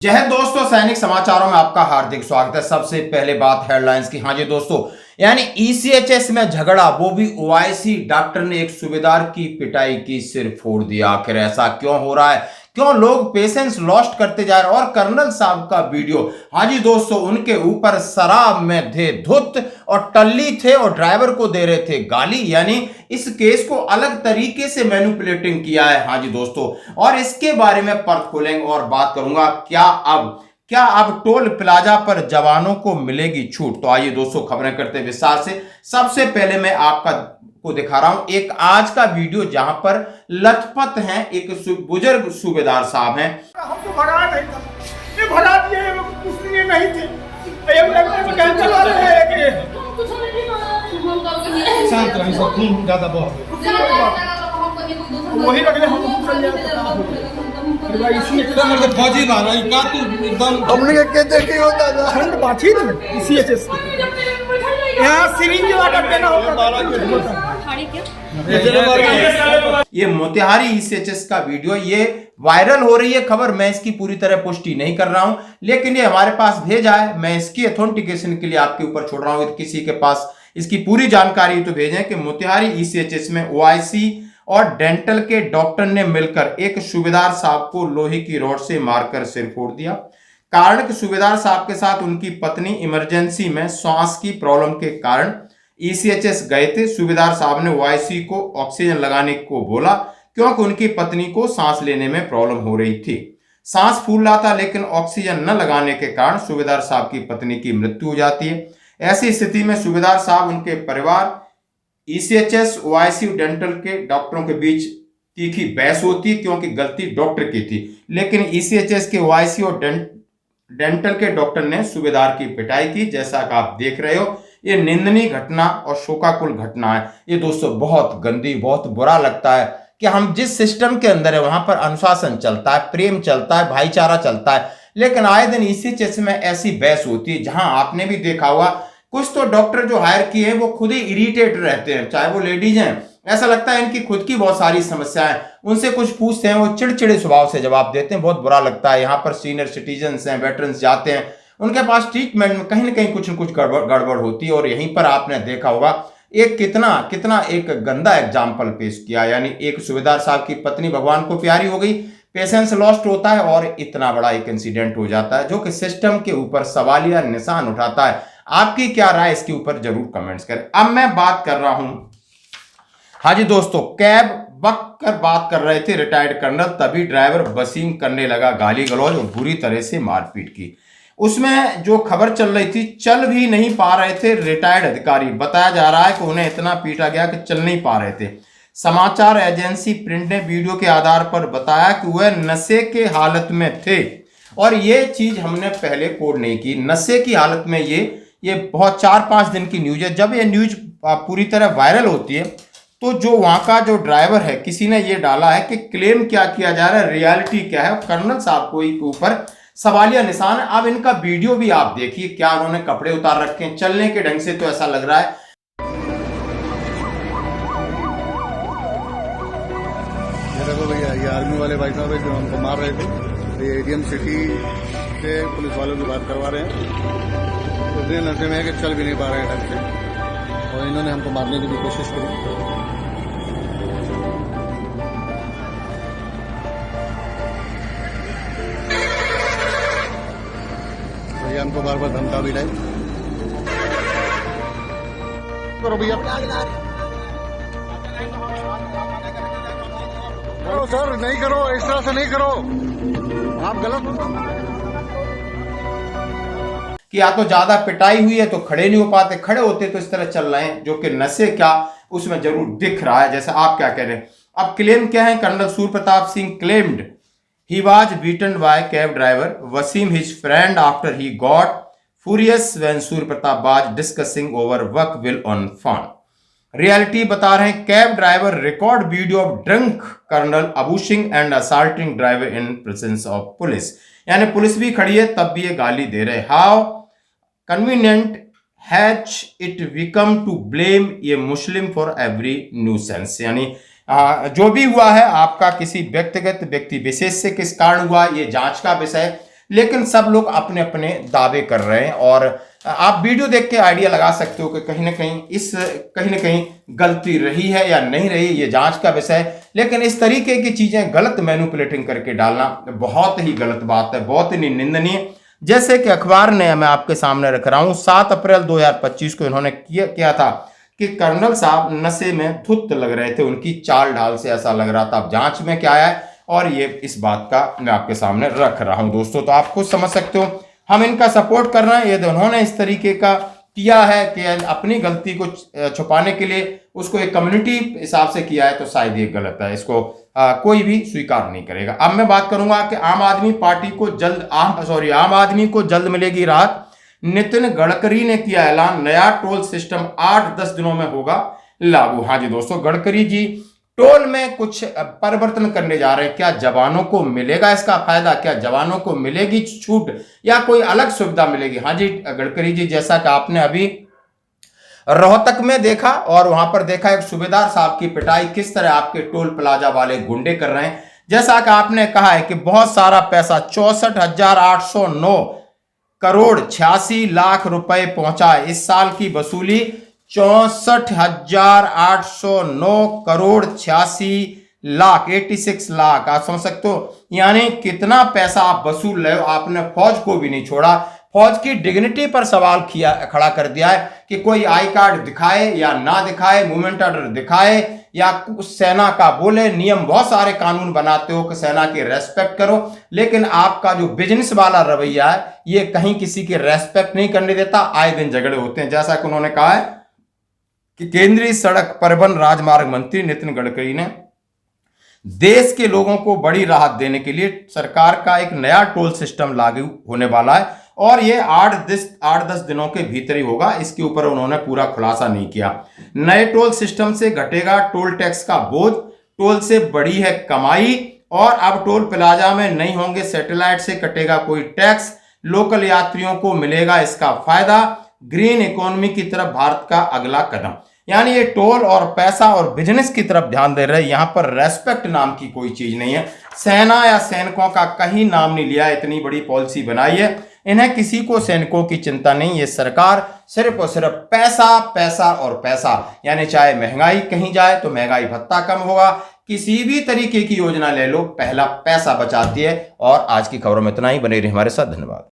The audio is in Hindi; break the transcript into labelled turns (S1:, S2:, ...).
S1: जय हिंद दोस्तों, सैनिक समाचारों में आपका हार्दिक स्वागत है। सबसे पहले बात हेडलाइंस की। हाँ जी दोस्तों, यानी ईसीएचएस में झगड़ा, वो भी ओआईसी डॉक्टर ने एक सूबेदार की पिटाई की, सिर फोड़ दिया। आखिर ऐसा क्यों हो रहा है, क्यों लोग पेशेंस लॉस्ट करते जा रहे हैं? और कर्नल साहब का वीडियो, हाँ जी दोस्तों, उनके ऊपर शराब में थे धुत और टल्ली थे और ड्राइवर को दे रहे थे गाली। यानी इस केस को अलग तरीके से मैनिपुलेटिंग किया है। हाँ जी दोस्तों, और इसके बारे में परत खोलेंगे और बात करूंगा क्या अब टोल प्लाजा पर जवानों को मिलेगी छूट। तो आइए दोस्तों, खबरें करते विस्तार से। सबसे पहले मैं आपका को दिखा रहा हूं एक आज का वीडियो, जहां पर लथपथ हैं एक बुजुर्ग सूबेदार साहब हैं।
S2: हमको भगा नहीं था, ये भगा दिए, कुछ लिए नहीं थे। कैंसिल वाले हैं कि
S3: शांत रहिए, सब खून ज्यादा बहुत
S2: वही लग रहे हम चल जाते
S3: फौजी मारा का तू एकदम
S2: हमने के देखी होता था ठंड बाथी ना ईसीएचएस यहां सिरिंज वाटर देना होता।
S1: ये मोतिहारी ईसीएचएस का वीडियो, ये वायरल हो रही है खबर। मैं इसकी पूरी तरह पुष्टि नहीं कर रहा हूं, लेकिन ये हमारे पास भेजा है। मैं इसकी अथेंटिकेशन के लिए आपके ऊपर छोड़ रहा हूं। किसी के पास इसकी पूरी जानकारी तो भेजें कि मोतिहारी ईसीएचएस में ओआईसी और डेंटल के डॉक्टर ने मिलकर एक सूबेदार साहब को लोहे की रॉड से मारकर सिर फोड़ दिया। कारण कि सूबेदार साहब के साथ उनकी पत्नी इमरजेंसी में सांस की प्रॉब्लम के कारण ईसीएचएस गए थे। सूबेदार साहब ने ओआईसी को ऑक्सीजन लगाने को बोला, क्योंकि उनकी पत्नी को सांस लेने में प्रॉब्लम हो रही थी। सांस फूल रहा था, लेकिन ऑक्सीजन न लगाने के कारण सूबेदार साहब की पत्नी की मृत्यु हो जाती है। ऐसी स्थिति में सूबेदार साहब, उनके परिवार, ईसीएचएस, ओआईसी, डेंटल के डॉक्टरों के बीच तीखी बहस होती है, क्योंकि गलती डॉक्टर की थी। लेकिन ईसीएचएस के, ओआईसी और डेंटल के डॉक्टर ने सूबेदार की पिटाई की। जैसा कि आप देख रहे हो, ये निंदनीय घटना और शोकाकुल घटना है। ये दोस्तों बहुत गंदी, बहुत बुरा लगता है कि हम जिस सिस्टम के अंदर है वहां पर अनुशासन चलता है, प्रेम चलता है, भाईचारा चलता है, लेकिन आए दिन ईसीएचएस में ऐसी बहस होती है। जहां आपने भी देखा होगा, कुछ तो डॉक्टर जो हायर किए हैं वो खुद ही इरिटेट रहते हैं, चाहे वो लेडीज हैं। ऐसा लगता है इनकी खुद की बहुत सारी समस्याएं, उनसे कुछ पूछते हैं वो चिड़चिड़े स्वभाव से जवाब देते हैं। बहुत बुरा लगता है। यहाँ पर सीनियर सिटीजन्स हैं, वेटरन्स जाते हैं, उनके पास ट्रीटमेंट में कहीं ना कहीं कुछ न कुछ गड़बड़ होती है। और यहीं पर आपने देखा होगा एक कितना एक गंदा एग्जाम्पल पेश किया। यानी एक सूबेदार साहब की पत्नी भगवान को प्यारी हो गई, पेशेंस लॉस्ट होता है और इतना बड़ा एक इंसिडेंट हो जाता है, जो कि सिस्टम के ऊपर सवालिया निशान उठाता है। आपकी क्या राय इसके ऊपर जरूर कमेंट्स करें। अब मैं बात कर रहा हूं, हाँ जी दोस्तों, कैब बक कर बात कर रहे थे रिटायर्ड कर्नल, तभी ड्राइवर वसीम करने लगा गाली गलौज और बुरी तरह से मारपीट की। उसमें जो खबर चल रही थी, चल भी नहीं पा रहे थे रिटायर्ड अधिकारी। बताया जा रहा है कि उन्हें इतना पीटा गया कि चल नहीं पा रहे थे। समाचार एजेंसी प्रिंट ने वीडियो के आधार पर बताया कि वह नशे के हालत में थे, और ये चीज हमने पहले कोड नहीं की। नशे की हालत में ये बहुत 4-5 दिन की न्यूज है। जब ये न्यूज पूरी तरह वायरल होती है, तो जो वहां का जो ड्राइवर है, किसी ने ये डाला है कि क्लेम क्या किया जा रहा है, रियलिटी क्या है। कर्नल साहब को ऊपर सवालिया निशान है। अब इनका वीडियो भी आप देखिए, क्या उन्होंने कपड़े उतार रखे हैं, चलने के ढंग से तो ऐसा लग रहा है।
S4: देखो भैया, ये आर्मी वाले भाई साहब जो हमको मार रहे थे, ये एडीएम सिटी से पुलिस वालों की बात करवा रहे हैं। तो इतने नशे में है कि चल भी नहीं पा रहे हैं ढंग से, और इन्होंने हमको मारने की भी कोशिश करी। तो ये हमको बार बार धमका भी लाई। करो भैया, करो सर, नहीं करो, इस तरह से नहीं करो, आप गलत।
S1: कि या तो ज्यादा पिटाई हुई है तो खड़े नहीं हो पाते, खड़े होते तो इस तरह चल रहे हैं, जो कि नशे क्या उसमें जरूर दिख रहा है। जैसे आप क्या कह रहे हैं। अब क्लेम क्या है? Colonel Surya Pratap Singh claimed he was beaten by cab driver Wasim, his friend, after he got furious when Surya Pratap was discussing over work will on phone. Reality बता रहे हैं, cab driver record video of drunk colonel abusing and assaulting driver in presence of police. यानी पुलिस भी खड़ी है तब भी ये गाली दे रहे। How convenient has it become to blame ये मुस्लिम फॉर एवरी न्यूसेंस। यानी जो भी हुआ है आपका किसी व्यक्तिगत व्यक्ति विशेष से किस कारण हुआ, ये जांच का विषय। लेकिन सब लोग अपने अपने दावे कर रहे हैं और आप वीडियो देख के आइडिया लगा सकते हो कि कहीं ना कहीं गलती रही है या नहीं रही, ये जांच का विषय है। लेकिन इस तरीके की चीजें गलत मैनिपुलेटिंग करके डालना बहुत ही गलत बात है, बहुत ही निंदनीय। जैसे कि अखबार ने मैं आपके सामने रख रहा हूं, 7 अप्रैल 2025 को इन्होंने किया था कि कर्नल साहब नशे में धुत लग रहे थे, उनकी चाल ढाल से ऐसा लग रहा था। अब जांच में क्या है और ये इस बात का मैं आपके सामने रख रहा हूं दोस्तों, तो आप खुद समझ सकते हो। हम इनका सपोर्ट कर रहे हैं, यदि उन्होंने इस तरीके का किया है कि अपनी गलती को छुपाने के लिए उसको एक कम्युनिटी हिसाब से किया है, तो शायद ये गलत है, इसको कोई भी स्वीकार नहीं करेगा। अब मैं बात करूंगा कि आम आदमी को जल्द मिलेगी राहत। नितिन गडकरी ने किया ऐलान, नया टोल सिस्टम 8-10 दिनों में होगा लागू। हाँ जी दोस्तों, गडकरी जी टोल में कुछ परिवर्तन करने जा रहे हैं। क्या जवानों को मिलेगा इसका फायदा? क्या जवानों को मिलेगी छूट या कोई अलग सुविधा मिलेगी? हाँ जी गडकरी जी, जैसा कि आपने अभी रोहतक में देखा और वहां पर देखा एक सूबेदार साहब की पिटाई किस तरह आपके टोल प्लाजा वाले गुंडे कर रहे हैं। जैसा कि आपने कहा है कि बहुत सारा पैसा 64,809 करोड़ 86 लाख रुपए पहुंचा है। इस साल की वसूली 64,809 करोड़ 86 लाख 86 लाख, आप समझ सकते हो यानी कितना पैसा आप वसूल रहे हो। आपने फौज को भी नहीं छोड़ा, फौज की डिग्निटी पर सवाल खड़ा कर दिया है कि कोई आई कार्ड दिखाए या ना दिखाए, मूवमेंट ऑर्डर दिखाए या सेना का बोले। नियम बहुत सारे कानून बनाते हो कि सेना की रेस्पेक्ट करो, लेकिन आपका जो बिजनेस वाला रवैया है ये कहीं किसी की रेस्पेक्ट नहीं करने देता। आए दिन झगड़े होते हैं। जैसा कि उन्होंने कहा है कि केंद्रीय सड़क परिवहन राजमार्ग मंत्री नितिन गडकरी ने देश के लोगों को बड़ी राहत देने के लिए सरकार का एक नया टोल सिस्टम लागू होने वाला है और ये 8-10 दिनों के भीतर ही होगा। इसके ऊपर उन्होंने पूरा खुलासा नहीं किया। नए टोल सिस्टम से घटेगा टोल टैक्स का बोझ, टोल से बड़ी है कमाई और अब टोल प्लाजा में नहीं होंगे सैटेलाइट से कटेगा कोई टैक्स, लोकल यात्रियों को मिलेगा इसका फायदा। ग्रीन इकोनॉमी की तरफ भारत का अगला कदम, यानी ये टोल और पैसा और बिजनेस की तरफ ध्यान दे रहे हैं। यहां पर रेस्पेक्ट नाम की कोई चीज नहीं है। सेना या सैनिकों का कहीं नाम नहीं लिया, इतनी बड़ी पॉलिसी बनाई है। इन्हें किसी को सैनिकों की चिंता नहीं। ये सरकार सिर्फ और सिर्फ पैसा पैसा और पैसा, यानी चाहे महंगाई कहीं जाए तो महंगाई भत्ता कम होगा, किसी भी तरीके की योजना ले लो, पहला पैसा बचाती है। और आज की खबरों में इतना ही, बने रहिए हमारे साथ, धन्यवाद।